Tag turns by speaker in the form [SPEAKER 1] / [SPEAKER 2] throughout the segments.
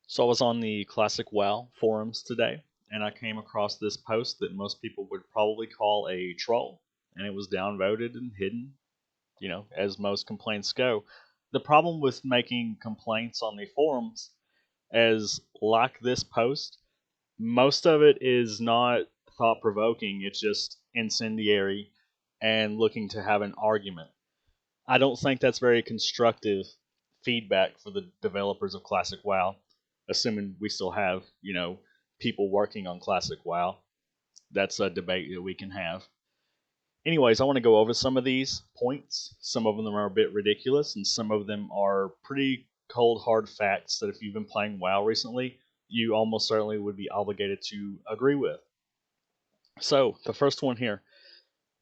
[SPEAKER 1] So I was on the Classic WoW forums today, and I came across this post that most people would probably call a troll, and it was downvoted and hidden, as most complaints go. The problem with making complaints on the forums is like this post, most of it is not thought provoking, it's just incendiary and looking to have an argument. I don't think that's very constructive feedback for the developers of Classic WoW, assuming we still have, people working on Classic WoW. That's a debate that we can have. Anyways, I want to go over some of these points. Some of them are a bit ridiculous, and some of them are pretty cold, hard facts that if you've been playing WoW recently, you almost certainly would be obligated to agree with. So, the first one here,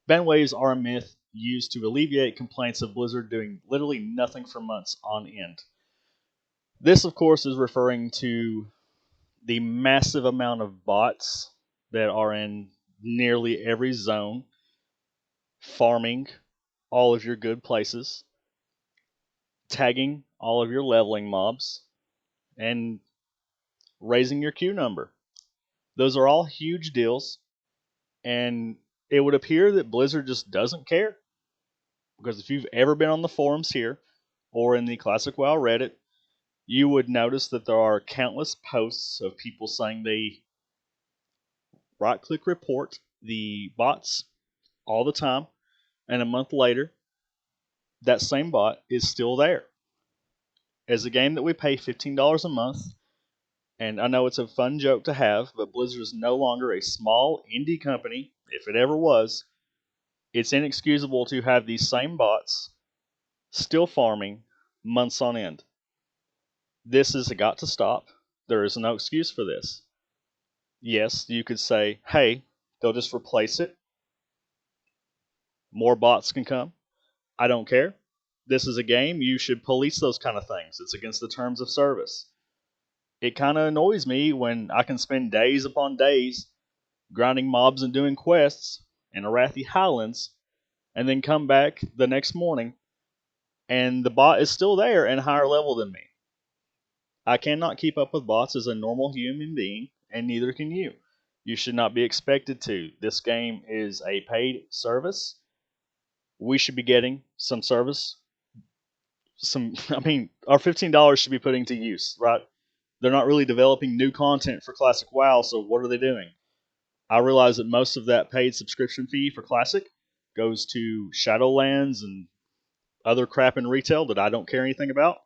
[SPEAKER 1] ban waves are a myth used to alleviate complaints of Blizzard doing literally nothing for months on end. This, of course, is referring to the massive amount of bots that are in nearly every zone, farming all of your good places, tagging all of your leveling mobs, and raising your queue number. Those are all huge deals, and it would appear that Blizzard just doesn't care. Because if you've ever been on the forums here or in the Classic WoW Reddit, you would notice that there are countless posts of people saying they right click report the bots all the time, and a month later, that same bot is still there. As a game that we pay $15 a month, and I know it's a fun joke to have, but Blizzard is no longer a small indie company, if it ever was. It's inexcusable to have these same bots still farming months on end. This has got to stop. There is no excuse for this. Yes, you could say, hey, they'll just replace it. More bots can come. I don't care. This is a game. You should police those kind of things. It's against the terms of service. It kind of annoys me when I can spend days upon days grinding mobs and doing quests in Arathi Highlands and then come back the next morning and the bot is still there and higher level than me. I cannot keep up with bots as a normal human being, and neither can you. You should not be expected to. This game is a paid service. We should be getting some service. Our $15 should be putting to use, right? They're not really developing new content for Classic WoW, so what are they doing? I realize that most of that paid subscription fee for Classic goes to Shadowlands and other crap in retail that I don't care anything about.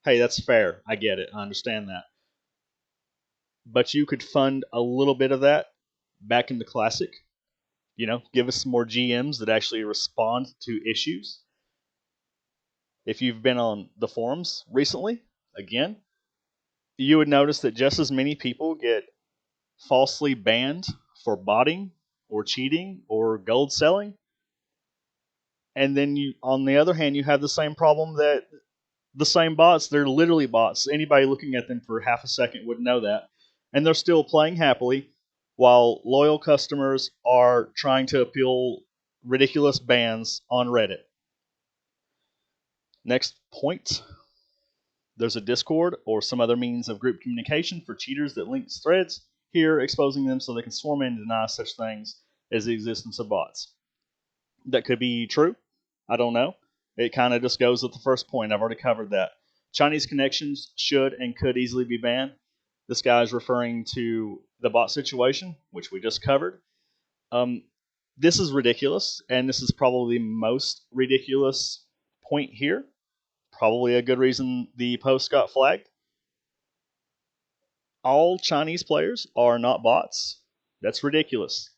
[SPEAKER 1] Hey, that's fair. I get it. I understand that. But you could fund a little bit of that back into Classic. Give us some more GMs that actually respond to issues. If you've been on the forums recently, again, you would notice that just as many people get falsely banned for botting or cheating or gold selling. And then on the other hand, you have the same problem that the same bots, they're literally bots. Anybody looking at them for half a second would know that. And they're still playing happily while loyal customers are trying to appeal ridiculous bans on Reddit. Next point, there's a Discord or some other means of group communication for cheaters that links threads here, exposing them so they can swarm in and deny such things as the existence of bots. That could be true. I don't know. It kind of just goes with the first point. I've already covered that. Chinese connections should and could easily be banned. This guy is referring to the bot situation, which we just covered. This is ridiculous, and this is probably the most ridiculous point here. Probably a good reason the post got flagged. All Chinese players are not bots. That's ridiculous.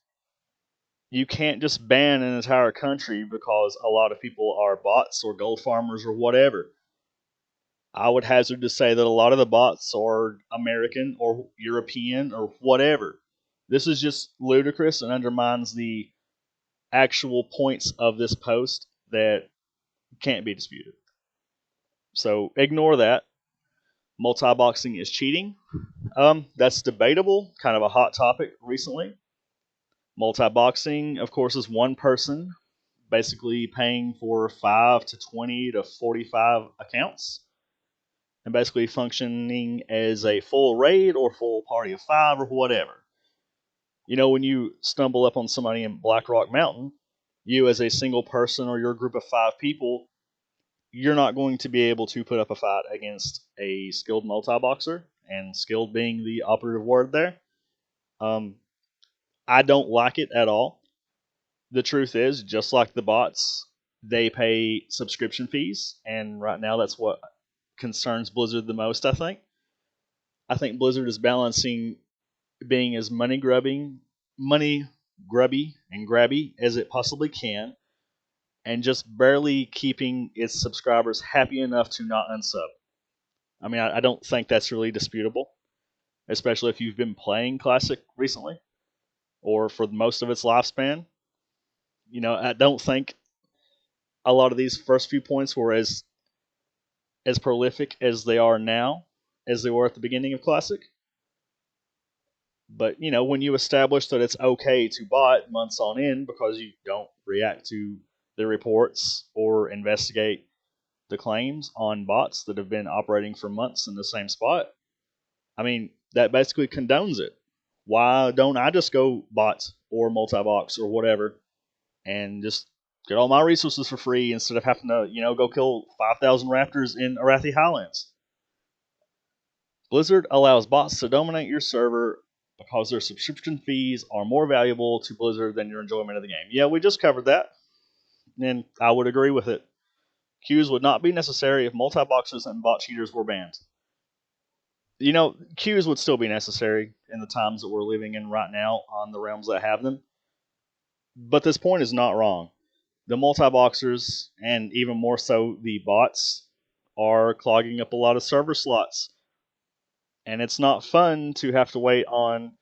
[SPEAKER 1] You can't just ban an entire country because a lot of people are bots or gold farmers or whatever. I would hazard to say that a lot of the bots are American or European or whatever. This is just ludicrous and undermines the actual points of this post that can't be disputed. So ignore that. Multi-boxing is cheating. That's debatable, kind of a hot topic recently. Multi-boxing, of course, is one person basically paying for 5 to 20 to 45 accounts. and basically functioning as a full raid or full party of 5 or whatever. When you stumble up on somebody in Blackrock Mountain, you as a single person or your group of 5 people, you're not going to be able to put up a fight against a skilled multi-boxer, and skilled being the operative word there. Um, I don't like it at all. The truth is, just like the bots, they pay subscription fees, and right now that's what concerns Blizzard the most, I think. I think Blizzard is balancing being as money grubby and grabby as it possibly can, and just barely keeping its subscribers happy enough to not unsub. I mean, I don't think that's really disputable, especially if you've been playing Classic recently or for most of its lifespan. I don't think a lot of these first few points were as prolific as they are now, as they were at the beginning of Classic. But when you establish that it's okay to bot months on end because you don't react to the reports or investigate the claims on bots that have been operating for months in the same spot, I mean, that basically condones it. Why don't I just go bot or multi-box or whatever and just get all my resources for free instead of having to, go kill 5,000 raptors in Arathi Highlands? Blizzard allows bots to dominate your server because their subscription fees are more valuable to Blizzard than your enjoyment of the game. Yeah, we just covered that, and I would agree with it. Queues would not be necessary if multi-boxers and bot cheaters were banned. Queues would still be necessary in the times that we're living in right now on the realms that have them. But this point is not wrong. The multi-boxers, and even more so the bots, are clogging up a lot of server slots. And it's not fun to have to wait on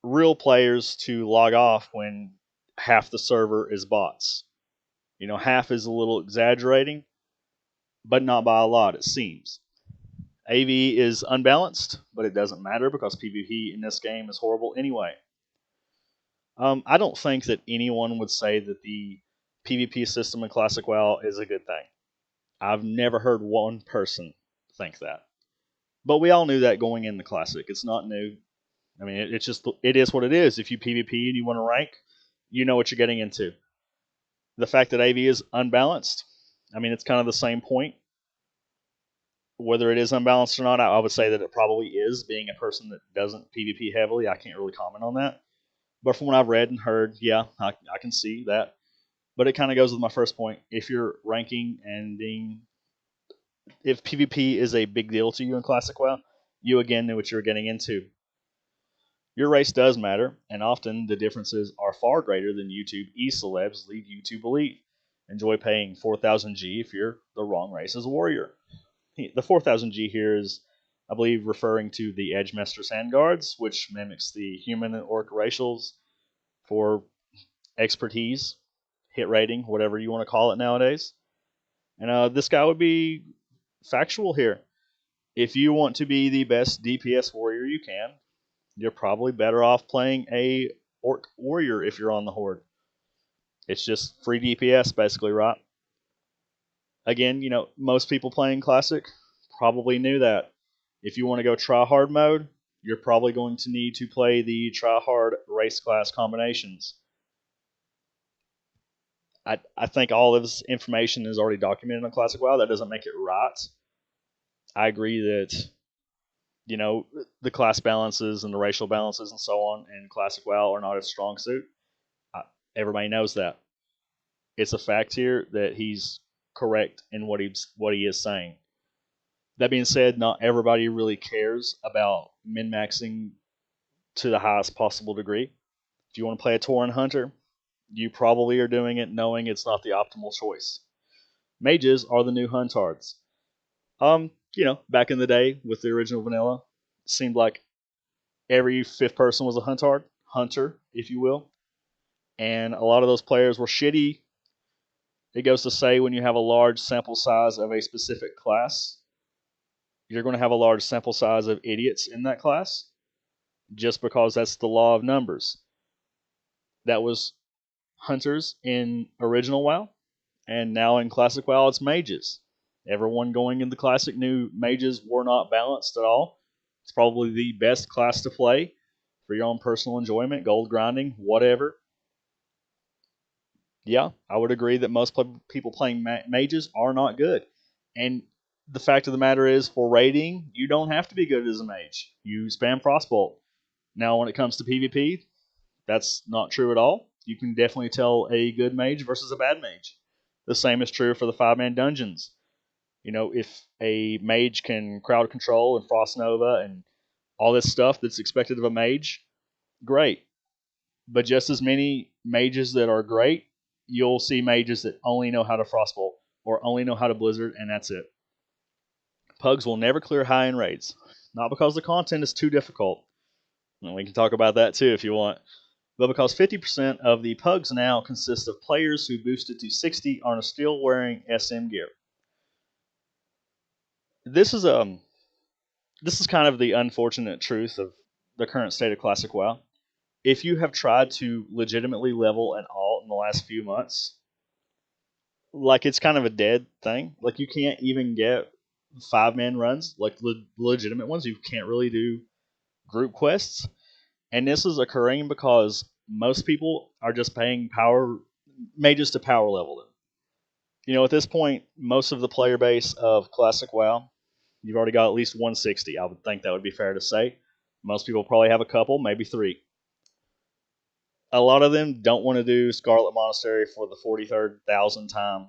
[SPEAKER 1] real players to log off when half the server is bots. Half is a little exaggerating, but not by a lot, it seems. AV is unbalanced, but it doesn't matter because PvP in this game is horrible anyway. I don't think that anyone would say that the PvP system in Classic WoW is a good thing. I've never heard one person think that. But we all knew that going in the Classic. It's not new. I mean, it is what it is. If you PvP and you want to rank, you know what you're getting into. The fact that AV is unbalanced, I mean, it's kind of the same point. Whether it is unbalanced or not, I would say that it probably is. Being a person that doesn't PvP heavily, I can't really comment on that. But from what I've read and heard, yeah, I can see that. But it kind of goes with my first point. If you're ranking and if PvP is a big deal to you in Classic WoW, you again knew what you were getting into. Your race does matter, and often the differences are far greater than YouTube e-celebs lead you to believe. Enjoy paying 4,000 G if you're the wrong race as a warrior. The 4,000 G here is, I believe, referring to the Edgemaster Sandguards, which mimics the human and orc racials for expertise, hit rating, whatever you want to call it nowadays. And this guy would be factual here. If you want to be the best DPS warrior you can, you're probably better off playing a orc warrior if you're on the horde. It's just free DPS basically, right? Again, most people playing Classic probably knew that. If you want to go try hard mode, you're probably going to need to play the try hard race class combinations. I think all of this information is already documented on Classic WoW. That doesn't make it right. I agree that the class balances and the racial balances and so on in Classic WoW are not a strong suit. Everybody knows that. It's a fact here that he's correct in what he is saying. That being said, not everybody really cares about min maxing to the highest possible degree. If you want to play a Tauren Hunter, you probably are doing it knowing it's not the optimal choice. Mages are the new Huntards. Back in the day with the original vanilla, it seemed like every fifth person was a hunter, if you will. And a lot of those players were shitty. It goes to say when you have a large sample size of a specific class, you're going to have a large sample size of idiots in that class just because that's the law of numbers. That was hunters in original WoW, and now in Classic WoW it's mages. Everyone going into Classic knew mages were not balanced at all. It's probably the best class to play for your own personal enjoyment, gold grinding, whatever. Yeah, I would agree that most people playing mages are not good. And the fact of the matter is, for raiding, you don't have to be good as a mage. You spam frostbolt. Now, when it comes to PvP, that's not true at all. You can definitely tell a good mage versus a bad mage. The same is true for the 5-man dungeons. If a mage can crowd control and frost nova and all this stuff that's expected of a mage, great. But just as many mages that are great, you'll see mages that only know how to frostbolt or only know how to blizzard, and that's it. Pugs will never clear high in raids, not because the content is too difficult. And we can talk about that too if you want, but because 50% of the pugs now consist of players who boosted to 60 are still wearing SM gear. This is kind of the unfortunate truth of the current state of Classic WoW. If you have tried to legitimately level an alt in the last few months, like it's kind of a dead thing. Like you can't even get 5-man runs, like legitimate ones. You can't really do group quests, and this is occurring because most people are just paying power mages to power level them. At this point, most of the player base of Classic WoW, you've already got at least 160. I would think that would be fair to say. Most people probably have a couple, maybe 3. A lot of them don't want to do Scarlet Monastery for the 43rd thousand time.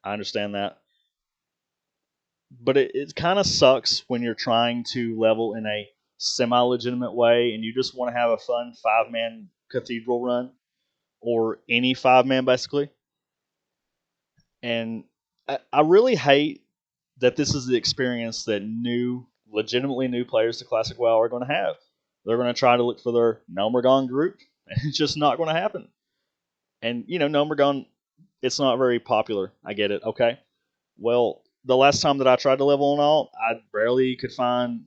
[SPEAKER 1] I understand that. But it kind of sucks when you're trying to level in a semi legitimate way and you just want to have a fun 5-man cathedral run or any 5-man basically. And I really hate that this is the experience that legitimately new players to Classic WoW are going to have. They're going to try to look for their Nomergon group, and it's just not going to happen. And, Nomergon, it's not very popular. I get it, okay? Well, the last time that I tried to level an alt, I barely could find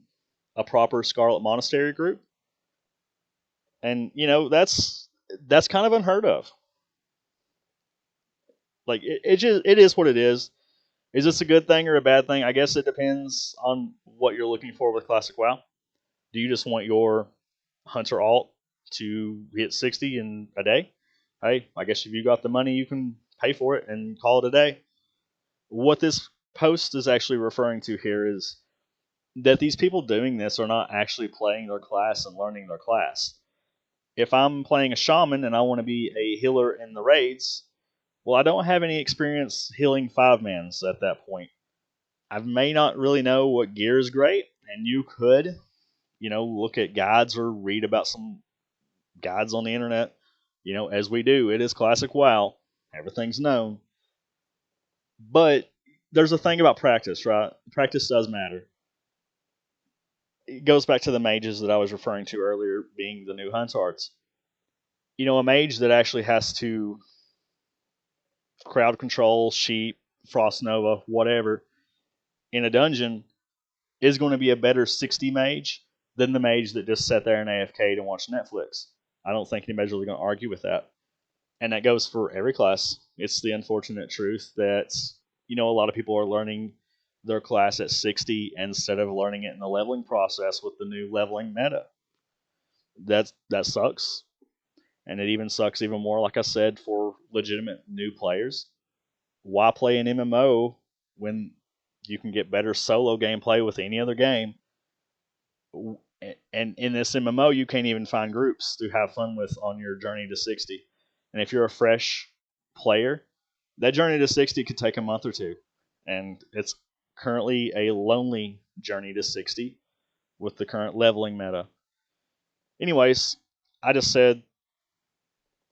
[SPEAKER 1] a proper Scarlet Monastery group. And, that's kind of unheard of. Like, it is what it is. Is this a good thing or a bad thing? I guess it depends on what you're looking for with Classic WoW. Do you just want your Hunter alt to hit 60 in a day? Hey, I guess if you got the money, you can pay for it and call it a day. What this post is actually referring to here is that these people doing this are not actually playing their class and learning their class. If I'm playing a shaman and I want to be a healer in the raids, well, I don't have any experience healing 5-mans at that point. I may not really know what gear is great, and you could, look at guides or read about some guides on the internet. As we do, it is Classic WoW. Everything's known. But there's a thing about practice, right? Practice does matter. It goes back to the mages that I was referring to earlier, being the new Huntards. A mage that actually has to crowd control, sheep, frost nova, whatever, in a dungeon is going to be a better 60 mage than the mage that just sat there and AFK'd and watched Netflix. I don't think anybody's really going to argue with that. And that goes for every class. It's the unfortunate truth that, a lot of people are learning their class at 60 instead of learning it in the leveling process with the new leveling meta. That sucks. And it even sucks even more, like I said, for legitimate new players. Why play an MMO when you can get better solo gameplay with any other game? And in this MMO, you can't even find groups to have fun with on your journey to 60. And if you're a fresh player, that journey to 60 could take a month or two. And it's currently a lonely journey to 60 with the current leveling meta. Anyways, I just said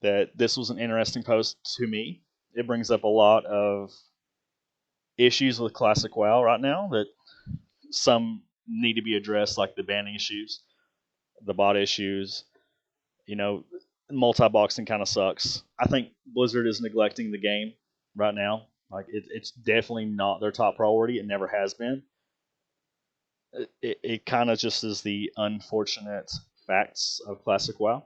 [SPEAKER 1] that this was an interesting post to me. It brings up a lot of issues with Classic WoW right now that some need to be addressed, like the banning issues, the bot issues. Multi-boxing kind of sucks. I think Blizzard is neglecting the game right now. Like it's definitely not their top priority. It never has been. It kind of just is the unfortunate facts of Classic WoW.